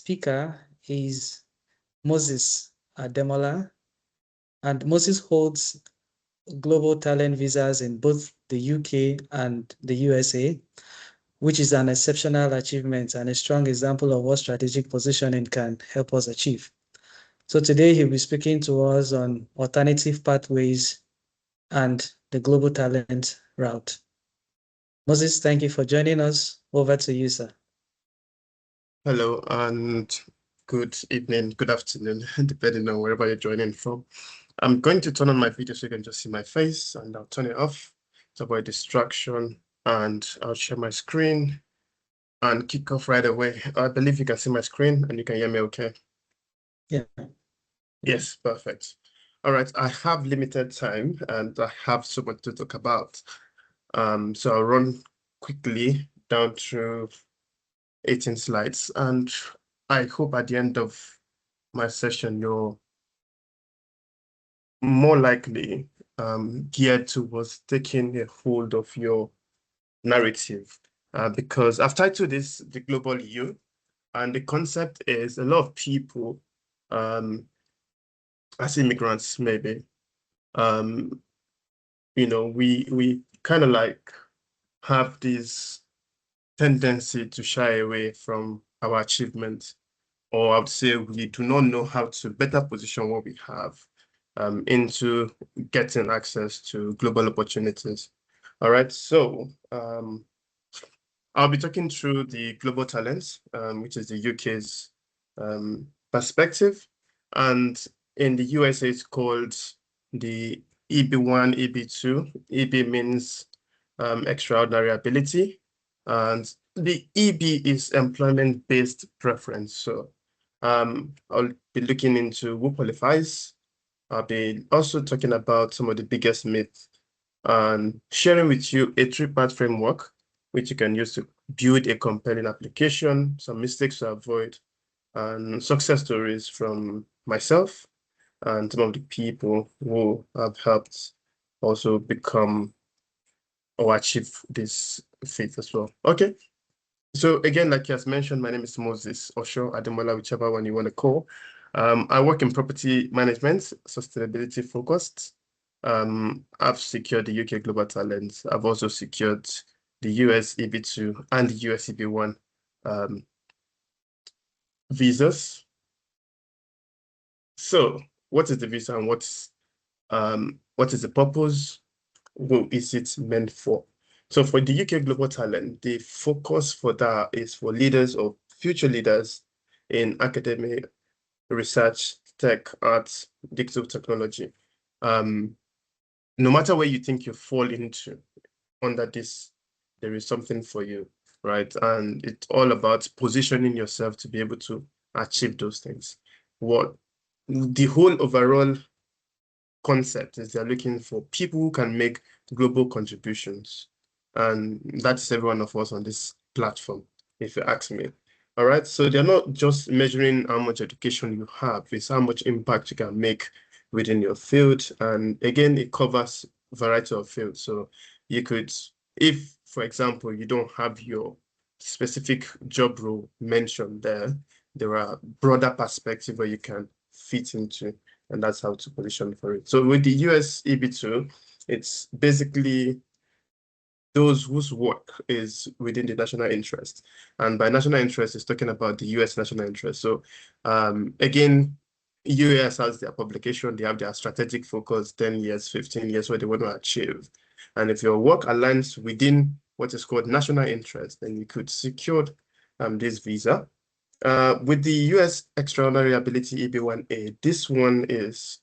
speaker is Moses Ademola, and Moses holds global talent visas in both the UK and the USA, which is an exceptional achievement and a strong example of what strategic positioning can help us achieve. So today he'll be speaking to us on alternative pathways and the global talent route. Moses, thank you for joining us. Over to you, sir. Hello, and good evening, good afternoon, depending on wherever you're joining from. I'm going to turn on my video so you can just see my face, and I'll turn it off to avoid distraction, and I'll share my screen and kick off right away. I believe you can see my screen and you can hear me okay? Yeah. Yes, perfect. All right, I have limited time and I have so much to talk about. So I'll run quickly down through 18 slides, and I hope at the end of my session, you're more likely geared towards taking a hold of your narrative, because I've titled this The Global You, and the concept is a lot of people, as immigrants maybe, we kind of like have this tendency to shy away from our achievements, or I would say we do not know how to better position what we have into getting access to global opportunities. All right, so I'll be talking through the global talents, which is the UK's perspective, and in the USA it's called the EB1, EB2. EB means extraordinary ability, and the EB is employment-based preference. So I'll be looking into who qualifies. I'll be also talking about some of the biggest myths and sharing with you a three-part framework which you can use to build a compelling application, some mistakes to avoid, and success stories from myself and some of the people who have helped also become or achieve this feat as well. Okay. So again, like you has mentioned, my name is Moses Osho, Ademola, whichever one you want to call. I work in property management, sustainability focused. I've secured the UK Global Talent. I've also secured the US EB2 and the US EB1 visas. So what is the visa and what is the purpose? Who is it meant for? So for the UK Global Talent, the focus for that is for leaders or future leaders in academic, research, tech, arts, digital technology. No matter where you think you fall into under this, there is something for you, right? And it's all about positioning yourself to be able to achieve those things. What the whole overall concept is they're looking for people who can make global contributions. And that's every one of us on this platform, if you ask me. All right, so they're not just measuring how much education you have, it's how much impact you can make within your field. And again, it covers a variety of fields. So you could, if, for example, you don't have your specific job role mentioned there are broader perspective where you can fit into, and that's how to position for it. So with the US EB2, it's basically those whose work is within the national interest. And by national interest, it's talking about the US national interest. So again, US has their publication, they have their strategic focus, 10 years, 15 years, what they want to achieve. And if your work aligns within what is called national interest, then you could secure this visa. With the US Extraordinary Ability EB1A, this one is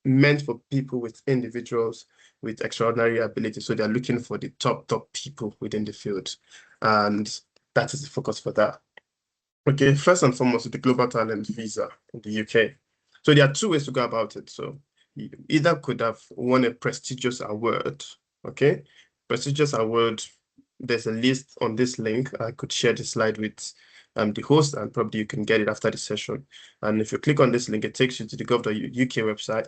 meant for people with individuals with extraordinary ability. So they're looking for the top people within the field. And that is the focus for that. Okay, first and foremost, the Global Talent Visa in the UK. So there are two ways to go about it. So you either could have won a prestigious award, okay? Prestigious award, there's a list on this link. I could share the slide with the host, and probably you can get it after the session. And if you click on this link, it takes you to the gov.uk website,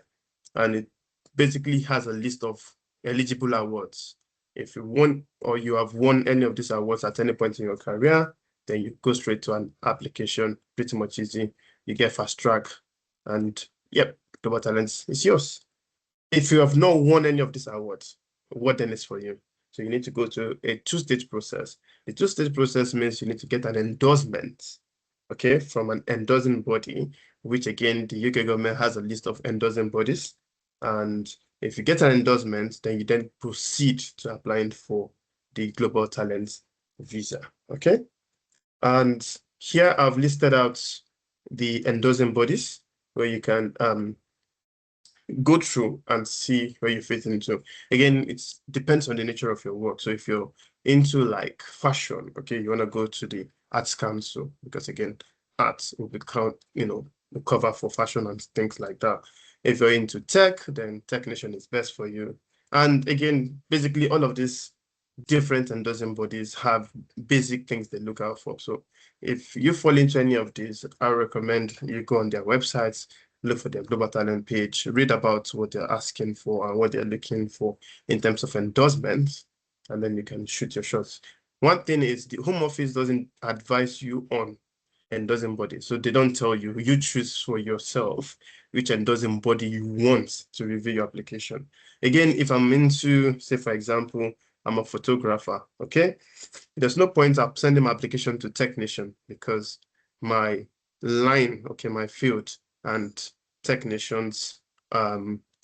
and it basically has a list of eligible awards. If you won or you have won any of these awards at any point in your career, then you go straight to an application, pretty much easy. You get fast track, and yep, Global Talents is yours. If you have not won any of these awards, what then is for you? So you need to go to a two-stage process. The two-stage process means you need to get an endorsement, okay, from an endorsing body, which again, the UK government has a list of endorsing bodies. And if you get an endorsement, then you then proceed to applying for the Global Talents visa, okay? And here I've listed out the endorsing bodies where you can go through and see where you fit into. Again, it depends on the nature of your work. So if you're into like fashion, okay, you want to go to the Arts Council because again, arts will become, the cover for fashion and things like that. If you're into tech, then Technician is best for you. And again, basically all of these different endorsing bodies have basic things they look out for. So if you fall into any of these, I recommend you go on their websites, look for their Global Talent page, read about what they're asking for and what they're looking for in terms of endorsements, and then you can shoot your shots. One thing is the Home Office doesn't advise you on endorsing body. So they don't tell you, you choose for yourself which endorsing body you want to review your application. Again, if I'm into, say, for example, I'm a photographer, okay? There's no point of sending my application to Technician because my line, okay, my field and Technician's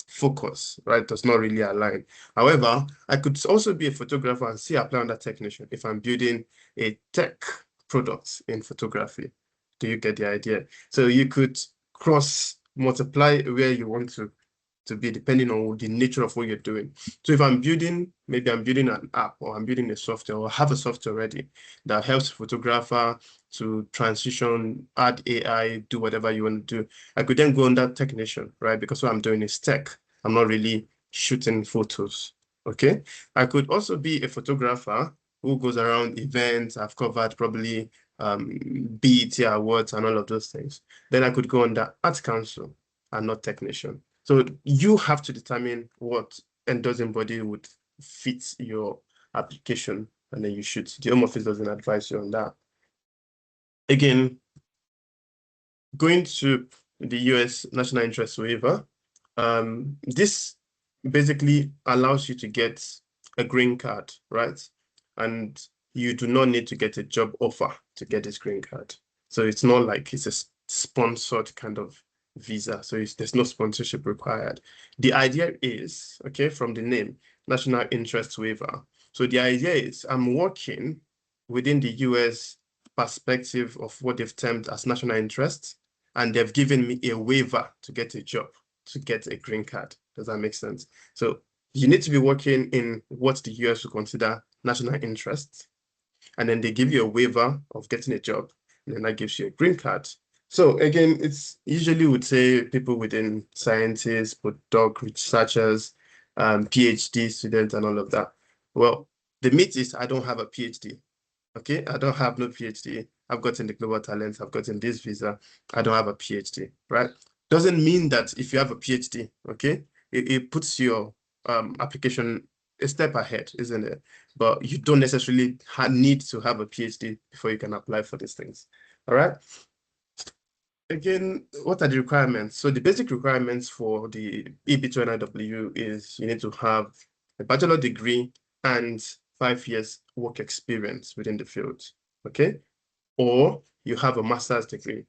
focus, right, does not really align. However, I could also be a photographer and see apply under Technician if I'm building a tech product in photography. Do you get the idea? So you could cross multiply where you want to be depending on the nature of what you're doing. So if I'm building, maybe I'm building an app or I'm building a software or have a software already that helps photographer to transition, add AI, do whatever you want to do, I could then go under Technician, right? Because what I'm doing is tech. I'm not really shooting photos, okay? I could also be a photographer who goes around events. I've covered probably BET awards and all of those things. Then I could go under Arts Council and not Technician. So you have to determine what endorsing body would fit your application, and then you should. The Home Office doesn't advise you on that. Again, going to the US National Interest Waiver, this basically allows you to get a green card, right? And you do not need to get a job offer to get this green card. So it's not like it's a sponsored kind of visa. So there's no sponsorship required. The idea is, okay, from the name, National Interest Waiver. So the idea is I'm working within the US perspective of what they've termed as national interest, and they've given me a waiver to get a job, to get a green card. Does that make sense? So you need to be working in what the US would consider national interest, and then they give you a waiver of getting a job, and then that gives you a green card. So again, it's usually would say people within sciences, postdoc researchers, PhD students, and all of that. Well, the myth is I don't have a PhD. Okay, I don't have no PhD. I've gotten the Global Talents, I've gotten this visa. I don't have a PhD, right? Doesn't mean that if you have a PhD, okay, it puts your application a step ahead, isn't it? But you don't necessarily need to have a PhD before you can apply for these things. All right. Again, what are the requirements? So the basic requirements for the EB2NIW is you need to have a bachelor degree and 5 years work experience within the field, okay? Or you have a master's degree,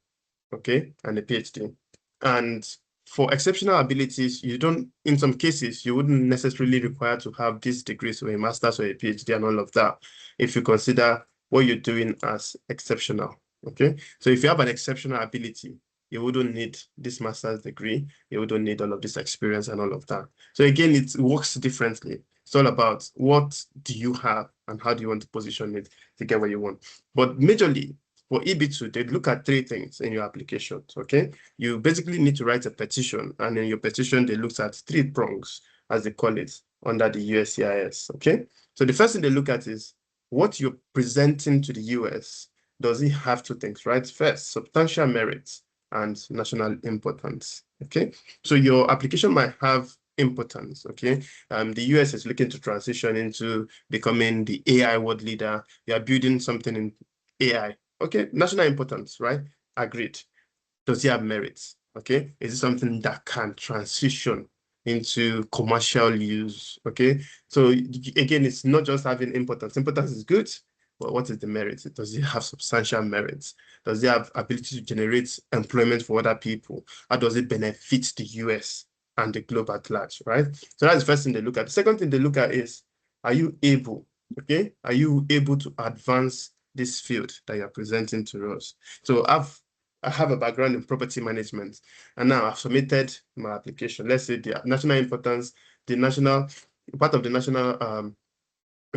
okay, and a PhD. And for exceptional abilities, you don't, in some cases, you wouldn't necessarily require to have these degrees or a master's or a PhD and all of that if you consider what you're doing as exceptional, okay? So if you have an exceptional ability, you wouldn't need this master's degree, you wouldn't need all of this experience and all of that. So again, it works differently. It's all about what do you have and how do you want to position it to get where you want. But majorly, for EB2, they look at 3 things in your application, okay? You basically need to write a petition, and in your petition, they look at 3 prongs, as they call it, under the USCIS, okay? So the first thing they look at is what you're presenting to the US. Does it have 2 things, right? First, substantial merits and national importance, okay? So your application might have importance, okay? The US is looking to transition into becoming the AI world leader. You are building something in AI, Okay, national importance, right? Agreed. Does he have merits? Okay, is it something that can transition into commercial use? Okay, so again, it's not just having importance. Importance is good, but what is the merit? Does it have substantial merits? Does it have ability to generate employment for other people? How does it benefit the US and the globe at large, right? So that's the first thing they look at. The second thing they look at is, are you able, okay? Are you able to advance this field that you're presenting to us? So I have a background in property management, and now I've submitted my application. Let's say the national importance, the national part of the national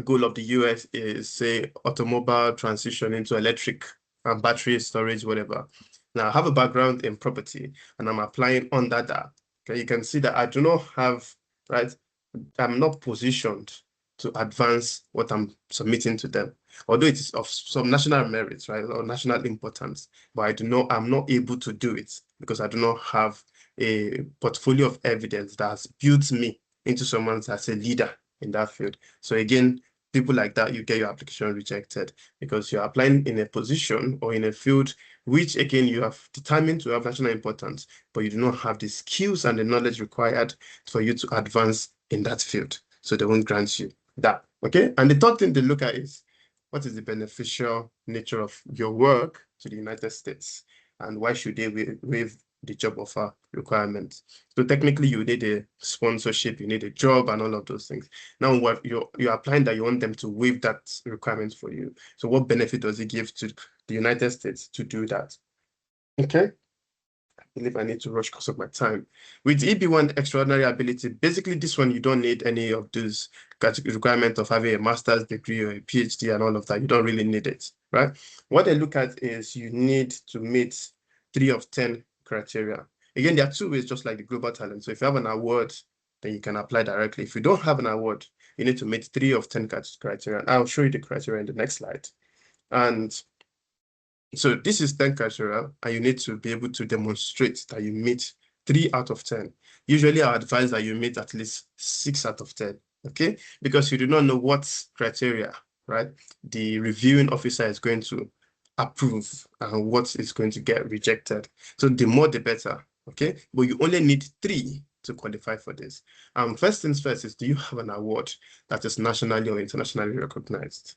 goal of the US is, say, automobile transition into electric and battery storage, whatever. Now I have a background in property, and I'm applying under that. Okay, you can see that I do not have, right? I'm not positioned to advance what I'm submitting to them, although it is of some national merit, right, or national importance, but I'm not able to do it because I do not have a portfolio of evidence that has built me into someone that's a leader in that field. So again, people like that, you get your application rejected because you're applying in a position or in a field which again you have determined to have national importance, but you do not have the skills and the knowledge required for you to advance in that field. So they won't grant you that. Okay. And the third thing they look at is, what is the beneficial nature of your work to the United States? And why should they waive the job offer requirements? So technically you need a sponsorship, you need a job and all of those things. Now what you're applying that you want them to waive that requirement for you. So what benefit does it give to the United States to do that? Okay. I believe I need to rush because of my time. With EB1 extraordinary ability, basically this one, you don't need any of those requirements of having a master's degree or a PhD and all of that. You don't really need it, right? What they look at is you need to meet 3 of 10 criteria. Again, there are two ways, just like the global talent. So if you have an award, then you can apply directly. If you don't have an award, you need to meet 3 of 10 criteria. I'll show you the criteria in the next slide. And so this is 10 criteria, and you need to be able to demonstrate that you meet 3 out of 10. Usually I advise that you meet at least 6 out of 10, okay? Because you do not know what criteria, right, the reviewing officer is going to approve and what is going to get rejected. So the more, the better, okay? But you only need 3 to qualify for this. First things first is, do you have an award that is nationally or internationally recognized?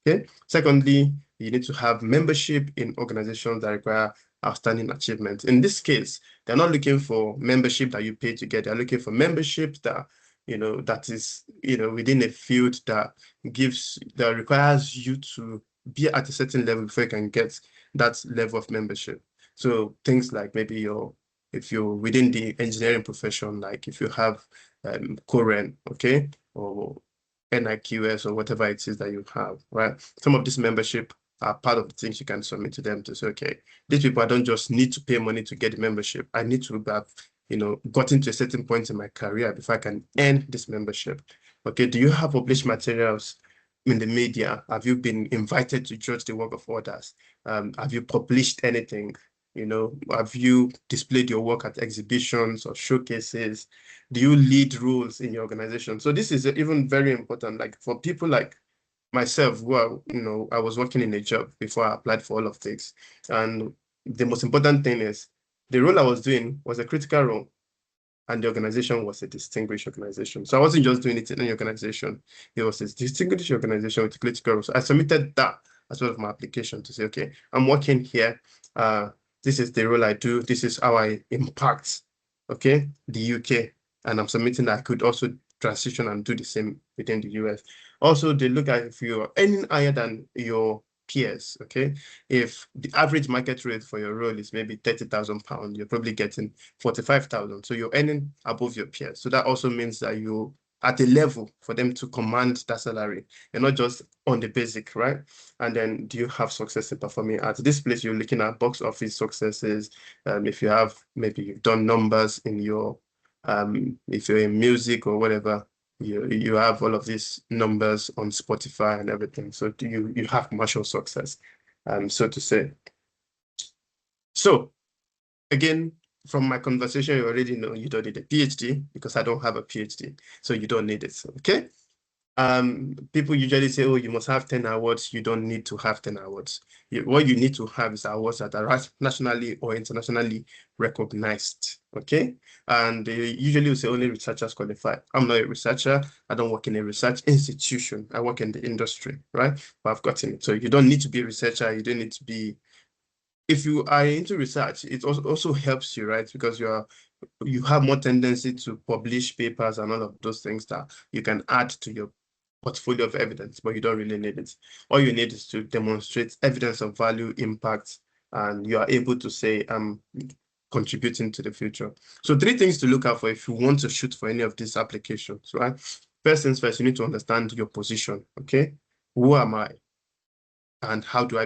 Okay. Secondly, you need to have membership in organizations that require outstanding achievements. In this case, they're not looking for membership that you pay to get. They're looking for membership that, that is, within a field that requires you to be at a certain level before you can get that level of membership. So things like maybe if you're within the engineering profession, like if you have Koren, okay, or NIQS or whatever it is that you have, right? Some of this membership are part of the things you can submit to them to say, okay, these people, I don't just need to pay money to get the membership. I need to have, gotten to a certain point in my career before I can earn this membership. Okay, do you have published materials in the media? Have you been invited to judge the work of others? Have you published anything? Have you displayed your work at exhibitions or showcases? Do you lead roles in your organization? So this is even very important, like for people like myself, who are, I was working in a job before I applied for all of this. And the most important thing is the role I was doing was a critical role, and the organization was a distinguished organization. So I wasn't just doing it in any organization. It was a distinguished organization with a critical role. So I submitted that as well as my application to say, okay, I'm working here. This is the role I do. This is how I impact, okay, the UK. And I'm submitting that I could also transition and do the same within the US. Also, they look at if you're earning higher than your peers, okay? If the average market rate for your role is maybe £30,000, you're probably getting 45,000. So you're earning above your peers. So that also means that you at a level for them to command that salary. You're not just on the basic, right? And then do you have success in performing arts? This place you're looking at box office successes. If you have, maybe you've done numbers in your, if you're in music or whatever, you have all of these numbers on Spotify and everything. So do you have commercial success, so to say. So again, from my conversation, you already know you don't need a PhD because I don't have a PhD. So you don't need it. Okay. People usually say, oh, you must have 10 awards. You don't need to have 10 awards. What you need to have is awards that are nationally or internationally recognized. Okay. And they usually will say only researchers qualify. I'm not a researcher. I don't work in a research institution. I work in the industry, right? But I've gotten it. So you don't need to be a researcher. You don't need to be, if you are into research, it also helps you, right? Because you have more tendency to publish papers and all of those things that you can add to your portfolio of evidence, but you don't really need it. All you need is to demonstrate evidence of value, impact, and you are able to say, I'm contributing to the future. So 3 things to look out for if you want to shoot for any of these applications, right? First things first, you need to understand your position, okay? Who am I? And how do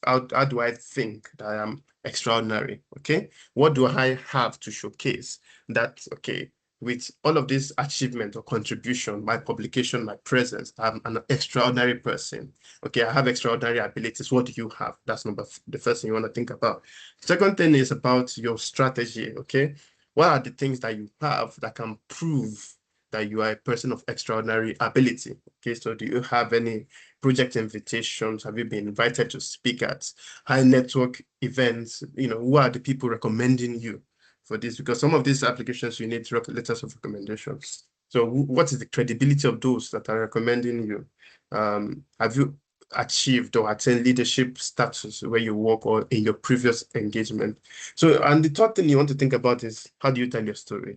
how do I think that I am extraordinary? Okay. What do I have to showcase that, okay, with all of this achievement or contribution, my publication, my presence, I'm an extraordinary person. Okay, I have extraordinary abilities. What do you have? That's the first thing you want to think about. Second thing is about your strategy. Okay. What are the things that you have that can prove that you are a person of extraordinary ability? Okay, so do you have any project invitations? Have you been invited to speak at high network events? Who are the people recommending you for this? Because some of these applications, you need letters of recommendation. So what is the credibility of those that are recommending you? Have you achieved or attained leadership status where you work or in your previous engagement? So, and the third thing you want to think about is, how do you tell your story?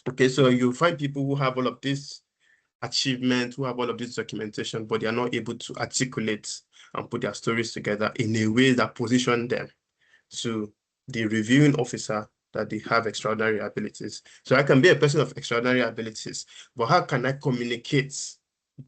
Okay, so you find people who have all of this achievement, who have all of this documentation, but they are not able to articulate and put their stories together in a way that position them to the reviewing officer that they have extraordinary abilities. So I can be a person of extraordinary abilities, but how can I communicate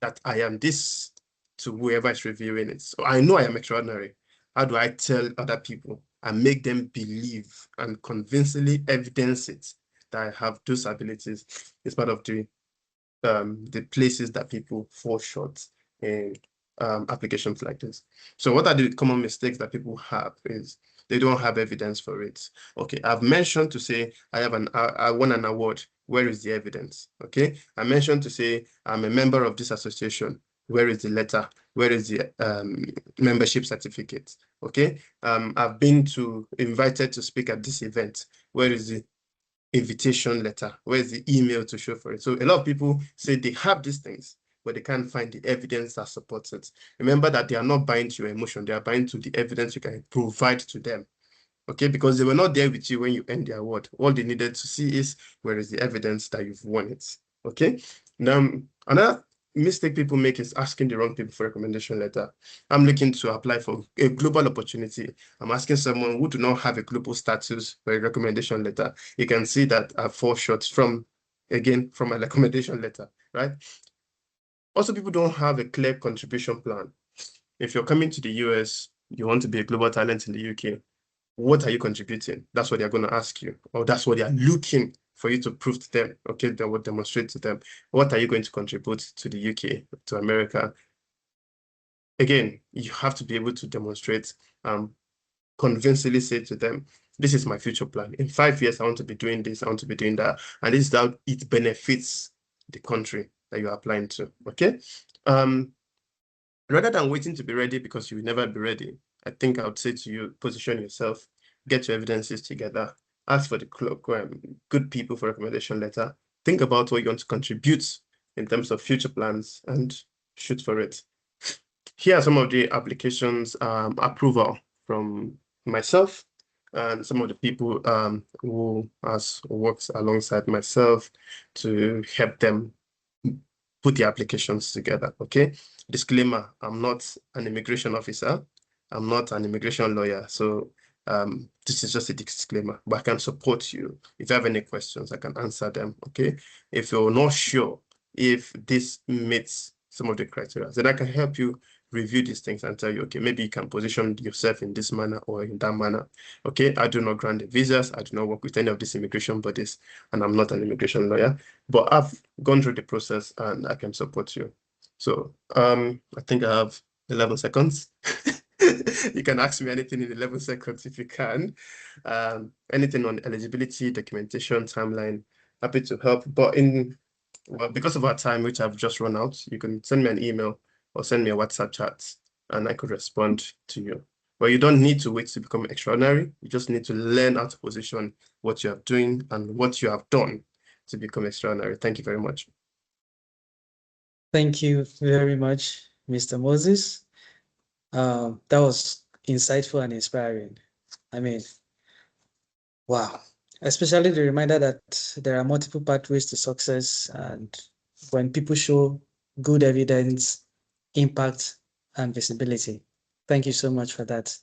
that I am this to whoever is reviewing it? So I know I am extraordinary. How do I tell other people and make them believe and convincingly evidence it that I have those abilities? It's part of the places that people fall short in applications like this. So what are the common mistakes that people have is they don't have evidence for it. Okay, I've mentioned to say I won an award. Where is the evidence? Okay, I mentioned to say I'm a member of this association. Where is the letter? Where is the membership certificate? Okay, I've been invited to speak at this event. Where is the invitation letter? Where's the email to show for it? So a lot of people say they have these things, but they can't find the evidence that supports it. Remember that they are not buying to your emotion, they are buying to the evidence you can provide to them. Okay, because they were not there with you when you earned the award. All they needed to see is, where is the evidence that you've won it? Okay. Now, another mistake people make is asking the wrong people for recommendation letter. I'm looking to apply for a global opportunity. I'm asking someone who do not have a global status for a recommendation letter. You can see that I fall short from a recommendation letter, right? Also, people don't have a clear contribution plan. If you're coming to the US, you want to be a global talent in the UK, what are you contributing? That's what they're going to ask you, or that's what they are looking for you to prove to them. Okay, they will demonstrate to them. What are you going to contribute to the UK, to America? Again, you have to be able to demonstrate, convincingly say to them, this is my future plan. In 5 years, I want to be doing this, I want to be doing that. And this is how it benefits the country that you're applying to. Okay. Rather than waiting to be ready because you will never be ready, I think I would say to you, position yourself, get your evidences together, ask for the good people for recommendation letter, think about what you want to contribute in terms of future plans, and shoot for it. Here are some of the applications approval from myself and some of the people who has worked alongside myself to help them put the applications together. Okay. Disclaimer, I'm not an immigration officer. I'm not an immigration lawyer. So this is just a disclaimer, but I can support you. If you have any questions, I can answer them. Okay. If you're not sure if this meets some of the criteria, then I can help you review these things and tell you, okay, maybe you can position yourself in this manner or in that manner. Okay. I do not grant the visas. I do not work with any of these immigration bodies, and I'm not an immigration lawyer, but I've gone through the process and I can support you. So I think I have 11 seconds. You can ask me anything in 11 seconds if you can. Anything on eligibility, documentation, timeline, happy to help. But in Well, because of our time, which I've just run out, you can send me an email or send me a WhatsApp chat and I could respond to you. But you don't need to wait to become extraordinary. You just need to learn how to position what you are doing and what you have done to become extraordinary. Thank you very much. Thank you very much, Mr. Moses. That was insightful and inspiring. I mean, wow. Especially the reminder that there are multiple pathways to success, and when people show good evidence, impact, and visibility. Thank you so much for that.